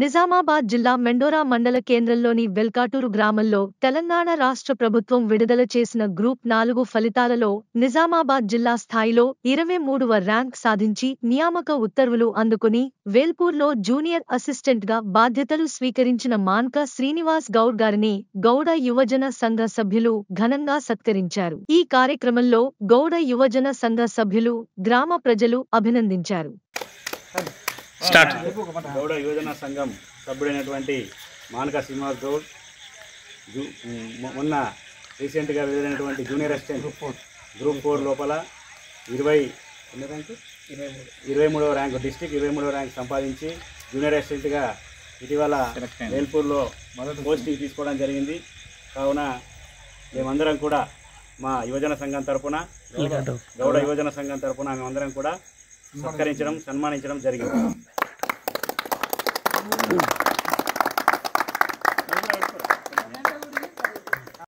నిజామాబాద్ జిల్లా మెండోరా మండల కేంద్రంలోని వెల్కాటూరు గ్రామంలో తెలంగాణ రాష్ట్ర ప్రభుత్వం విడుదల చేసిన గ్రూప్ 4 ఫలితాలలో నిజామాబాద్ జిల్లా స్థాయిలో 23వ ర్యాంక్ సాధించి నియామక ఉత్తర్వులు అందుకుని వేల్పూర్లో జూనియర్ అసిస్టెంట్గా బాధ్యతలు స్వీకరించిన మాన్క శ్రీనివాస్ గౌడ్ గారిని గౌడ యువజన సంఘ సభ్యులు ఘనంగా సత్కరించారు. ఈ కార్యక్రమంలో గౌడ యువజన సంఘ సభ్యులు, గ్రామ ప్రజలు అభినందించారు. గౌడ యువజన సంఘం సభ్యుడైనటువంటి మాన్క శ్రీనివాస్ గౌడ్ మొన్న రీసెంట్గా విడుదలైనటువంటి జూనియర్ అసిస్టెంట్ గ్రూప్ 4 లోపల 23వ ర్యాంకు డిస్ట్రిక్ట్ 23వ ర్యాంక్ సంపాదించి జూనియర్ అసిస్టెంట్గా ఇటీవల వేల్పూర్లో పోస్టింగ్ తీసుకోవడం జరిగింది. కావున మేమందరం కూడా మా యువజన సంఘం తరపున గౌడ యువజన సంఘం తరపున మేమందరం కూడా సత్కరించడం, సన్మానించడం జరిగింది.